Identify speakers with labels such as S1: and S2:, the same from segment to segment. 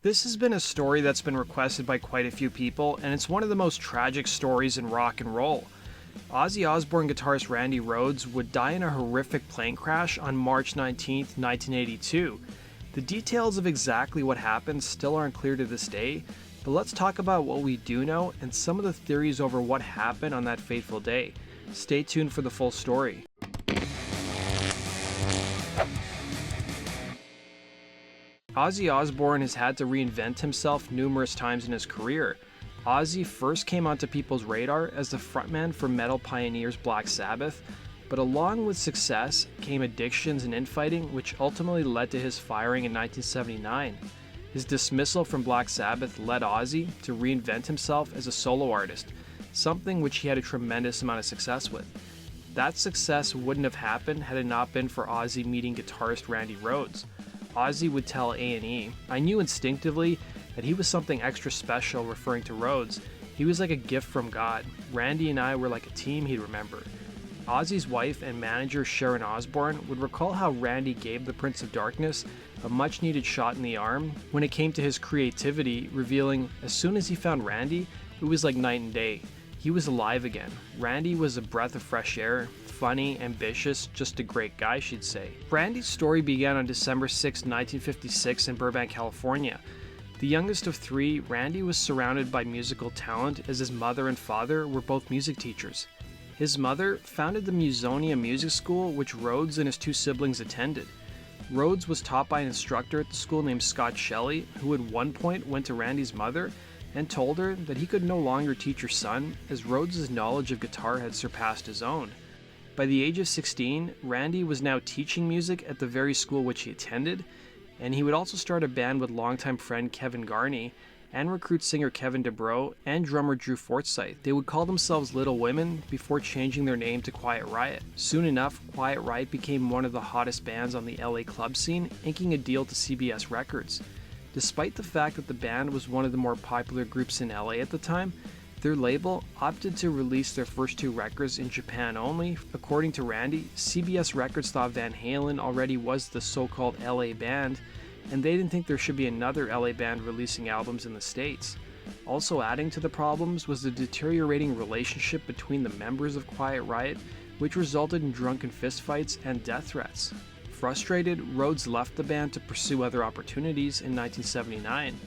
S1: This has been a story that's been requested by quite a few people, and it's one of the most tragic stories in rock and roll. Ozzy Osbourne guitarist Randy Rhoads would die in a horrific plane crash on March 19, 1982. The details of exactly what happened still aren't clear to this day, but let's talk about what we do know and some of the theories over what happened on that fateful day. Stay tuned for the full story. Ozzy Osbourne has had to reinvent himself numerous times in his career. Ozzy first came onto people's radar as the frontman for metal pioneers Black Sabbath, but along with success came addictions and infighting, which ultimately led to his firing in 1979. His dismissal from Black Sabbath led Ozzy to reinvent himself as a solo artist, something which he had a tremendous amount of success with. That success wouldn't have happened had it not been for Ozzy meeting guitarist Randy Rhoads. Ozzy would tell A&E, "I knew instinctively that he was something extra special," referring to Rhoads. "He was like a gift from God. Randy and I were like a team," he'd remember. Ozzy's wife and manager Sharon Osbourne would recall how Randy gave the Prince of Darkness a much needed shot in the arm when it came to his creativity, revealing, as soon as he found Randy, it was like night and day. He was alive again. Randy was a breath of fresh air, funny, ambitious, just a great guy, she'd say. Randy's story began on December 6, 1956 in Burbank, California. The youngest of three, Randy was surrounded by musical talent as his mother and father were both music teachers. His mother founded the Musonia Music School, which Rhoads and his two siblings attended. Rhoads was taught by an instructor at the school named Scott Shelley, who at one point went to Randy's mother and told her that he could no longer teach her son, as Rhoads' knowledge of guitar had surpassed his own. By the age of 16, Randy was now teaching music at the very school which he attended, and he would also start a band with longtime friend Kevin Garney and recruit singer Kevin DeBro and drummer Drew Forsythe. They would call themselves Little Women before changing their name to Quiet Riot. Soon enough, Quiet Riot became one of the hottest bands on the LA club scene, inking a deal to CBS Records. Despite the fact that the band was one of the more popular groups in LA at the time, their label opted to release their first two records in Japan only. According to Randy, CBS Records thought Van Halen already was the so-called LA band, and they didn't think there should be another LA band releasing albums in the States. Also adding to the problems was the deteriorating relationship between the members of Quiet Riot, which resulted in drunken fistfights and death threats. Frustrated, Rhoads left the band to pursue other opportunities in 1979.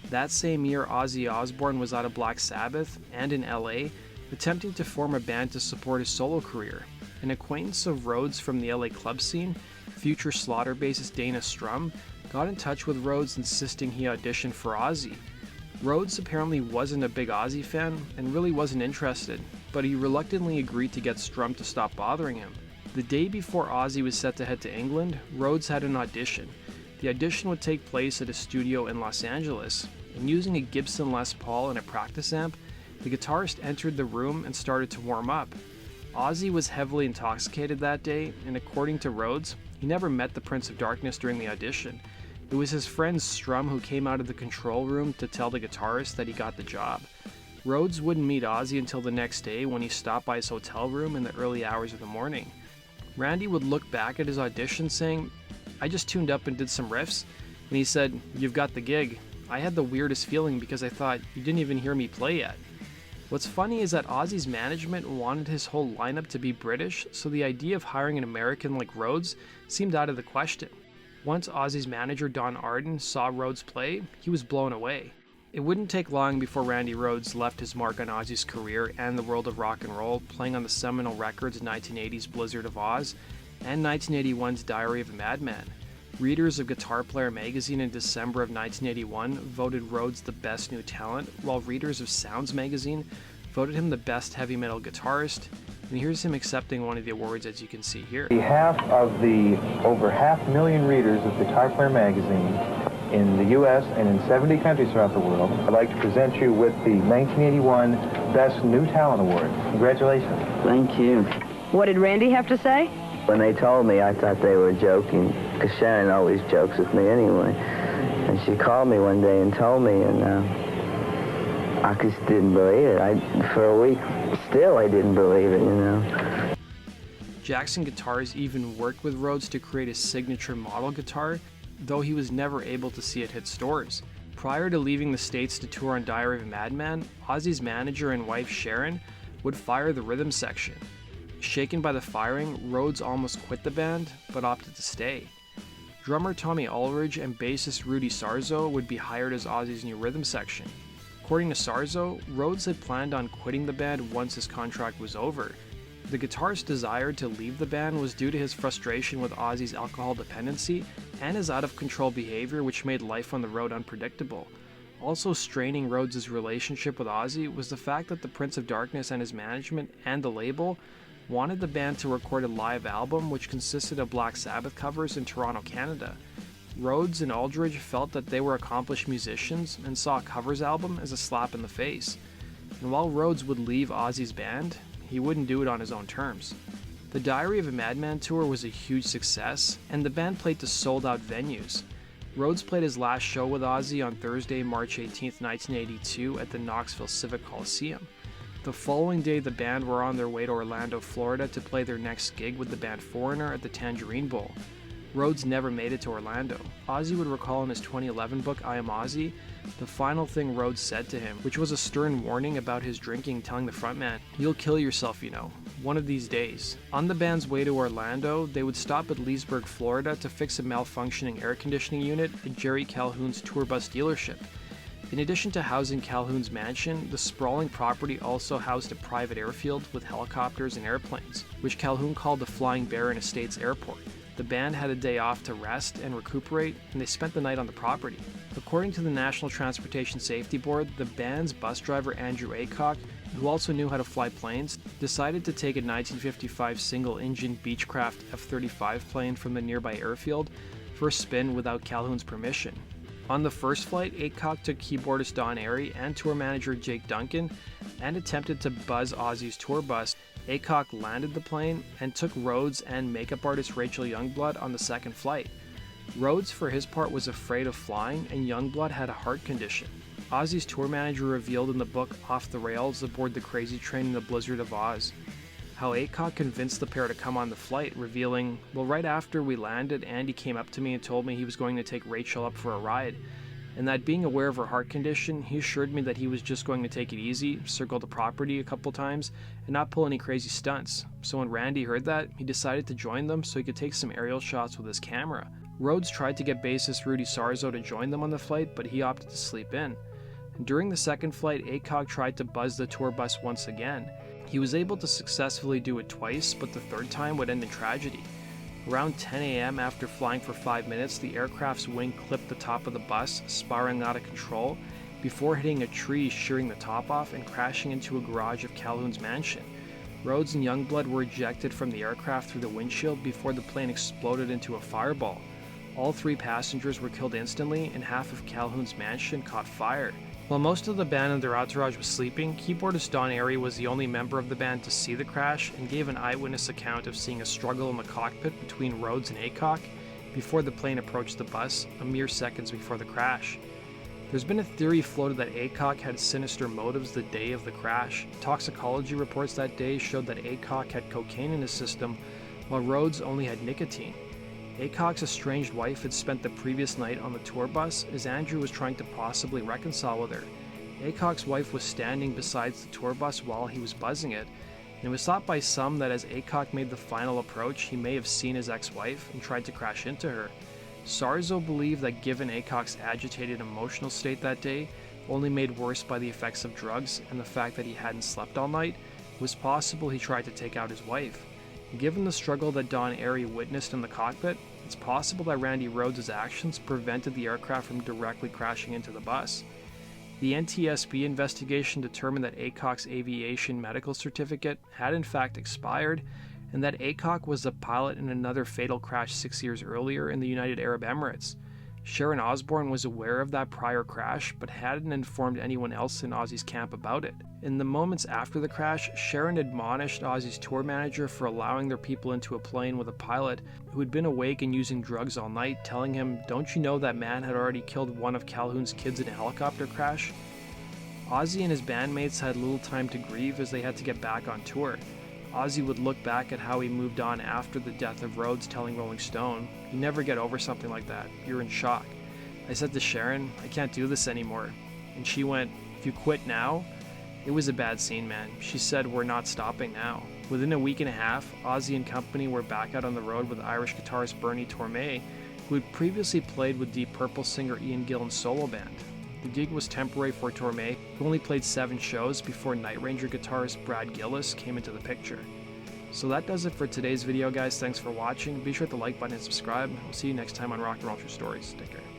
S1: That same year, Ozzy Osbourne was out of Black Sabbath and in LA, attempting to form a band to support his solo career. An acquaintance of Rhoads from the LA club scene, future Slaughter bassist Dana Strum, got in touch with Rhoads insisting he audition for Ozzy. Rhoads apparently wasn't a big Ozzy fan and really wasn't interested, but he reluctantly agreed to get Strum to stop bothering him. The day before Ozzy was set to head to England, Rhoads had an audition. The audition would take place at a studio in Los Angeles, and using a Gibson Les Paul and a practice amp, the guitarist entered the room and started to warm up. Ozzy was heavily intoxicated that day, and according to Rhoads, he never met the Prince of Darkness during the audition. It was his friend Strum who came out of the control room to tell the guitarist that he got the job. Rhoads wouldn't meet Ozzy until the next day when he stopped by his hotel room in the early hours of the morning. Randy would look back at his audition saying, "I just tuned up and did some riffs," and he said, "You've got the gig. I had the weirdest feeling because I thought you didn't even hear me play yet." What's funny is that Ozzy's management wanted his whole lineup to be British, so the idea of hiring an American like Rhoads seemed out of the question. Once Ozzy's manager Don Arden saw Rhoads play, he was blown away. It wouldn't take long before Randy Rhoads left his mark on Ozzy's career and the world of rock and roll, playing on the seminal records 1980's Blizzard of Oz and 1981's Diary of a Madman. Readers of Guitar Player magazine in December of 1981 voted Rhoads the best new talent, while readers of Sounds magazine voted him the best heavy metal guitarist. And here's him accepting one of the awards, as you can see here.
S2: On behalf of the over 500,000 readers of Guitar Player magazine in the U.S. and in 70 countries throughout the world, I'd like to present you with the 1981 Best New Talent Award. Congratulations.
S3: Thank you.
S4: What did Randy have to say?
S3: When they told me, I thought they were joking, because Sharon always jokes with me anyway. And she called me one day and told me, and I just didn't believe it. For a week, still I didn't believe it, you know.
S1: Jackson Guitars even worked with Rhoads to create his signature model guitar, though he was never able to see it hit stores. Prior to leaving the States to tour on Diary of a Madman, Ozzy's manager and wife Sharon would fire the rhythm section. Shaken by the firing, Rhodes almost quit the band, but opted to stay. Drummer Tommy Aldridge and bassist Rudy Sarzo would be hired as Ozzy's new rhythm section. According to Sarzo, Rhodes had planned on quitting the band once his contract was over. The guitarist's desire to leave the band was due to his frustration with Ozzy's alcohol dependency and his out-of-control behavior, which made life on the road unpredictable. Also straining Rhodes' relationship with Ozzy was the fact that the Prince of Darkness and his management and the label wanted the band to record a live album which consisted of Black Sabbath covers in Toronto, Canada. Rhodes and Aldridge felt that they were accomplished musicians and saw a covers album as a slap in the face. And while Rhodes would leave Ozzy's band, he wouldn't do it on his own terms. The Diary of a Madman tour was a huge success, and the band played to sold-out venues. Rhodes played his last show with Ozzy on Thursday, March 18, 1982 at the Knoxville Civic Coliseum. The following day, the band were on their way to Orlando, Florida to play their next gig with the band Foreigner at the Tangerine Bowl. Rhodes never made it to Orlando. Ozzy would recall in his 2011 book, I Am Ozzy, the final thing Rhodes said to him, which was a stern warning about his drinking, telling the frontman, "You'll kill yourself, you know, one of these days." On the band's way to Orlando, they would stop at Leesburg, Florida to fix a malfunctioning air conditioning unit at Jerry Calhoun's tour bus dealership. In addition to housing Calhoun's mansion, the sprawling property also housed a private airfield with helicopters and airplanes, which Calhoun called the Flying Baron Estates Airport. The band had a day off to rest and recuperate, and they spent the night on the property. According to the National Transportation Safety Board, the band's bus driver Andrew Aycock, who also knew how to fly planes, decided to take a 1955 single-engine Beechcraft F-35 plane from the nearby airfield for a spin without Calhoun's permission. On the first flight, Aycock took keyboardist Don Airey and tour manager Jake Duncan and attempted to buzz Ozzy's tour bus. Aycock landed the plane and took Rhodes and makeup artist Rachel Youngblood on the second flight. Rhodes, for his part, was afraid of flying, and Youngblood had a heart condition. Ozzy's tour manager revealed in the book Off the Rails Aboard the Crazy Train in the Blizzard of Oz how Aycock convinced the pair to come on the flight, revealing, "Well, right after we landed, Andy came up to me and told me he was going to take Rachel up for a ride, and that being aware of her heart condition, he assured me that he was just going to take it easy, circle the property a couple times, and not pull any crazy stunts. So when Randy heard that, he decided to join them so he could take some aerial shots with his camera." Rhodes tried to get bassist Rudy Sarzo to join them on the flight, but he opted to sleep in. During the second flight, Aycock tried to buzz the tour bus once again. He was able to successfully do it twice, but the third time would end in tragedy. Around 10 a.m., after flying for 5 minutes, the aircraft's wing clipped the top of the bus, spiraling out of control, before hitting a tree, shearing the top off, and crashing into a garage of Calhoun's mansion. Rhodes and Youngblood were ejected from the aircraft through the windshield before the plane exploded into a fireball. All 3 passengers were killed instantly, and half of Calhoun's mansion caught fire. While most of the band and their entourage was sleeping, keyboardist Don Airey was the only member of the band to see the crash and gave an eyewitness account of seeing a struggle in the cockpit between Rhodes and Aycock before the plane approached the bus, a mere seconds before the crash. There's been a theory floated that Aycock had sinister motives the day of the crash. Toxicology reports that day showed that Aycock had cocaine in his system, while Rhodes only had nicotine. Aycock's estranged wife had spent the previous night on the tour bus as Andrew was trying to possibly reconcile with her. Aycock's wife was standing beside the tour bus while he was buzzing it, and it was thought by some that as Aycock made the final approach, he may have seen his ex-wife and tried to crash into her. Sarzo believed that given Aycock's agitated emotional state that day, only made worse by the effects of drugs and the fact that he hadn't slept all night, it was possible he tried to take out his wife. Given the struggle that Don Airey witnessed in the cockpit, it's possible that Randy Rhoads' actions prevented the aircraft from directly crashing into the bus. The NTSB investigation determined that Aycock's aviation medical certificate had in fact expired, and that Aycock was the pilot in another fatal crash 6 years earlier in the United Arab Emirates. Sharon Osbourne was aware of that prior crash, but hadn't informed anyone else in Ozzy's camp about it. In the moments after the crash, Sharon admonished Ozzy's tour manager for allowing their people into a plane with a pilot who had been awake and using drugs all night, telling him, "Don't you know that man had already killed one of Calhoun's kids in a helicopter crash?" Ozzy and his bandmates had little time to grieve as they had to get back on tour. Ozzy would look back at how he moved on after the death of Rhodes, telling Rolling Stone, "You never get over something like that. You're in shock." I said to Sharon, I can't do this anymore. And she went, if you quit now, it was a bad scene, man. She said, we're not stopping now. Within a week and a half, Ozzy and company were back out on the road with Irish guitarist Bernie Tormé, who had previously played with Deep Purple singer Ian Gillan's solo band. The gig was temporary for Tormé, who only played 7 shows before Night Ranger guitarist Brad Gillis came into the picture. So that does it for today's video, guys. Thanks for watching. Be sure to like button and subscribe. We'll see you next time on Rock and Roll True Stories. Take care.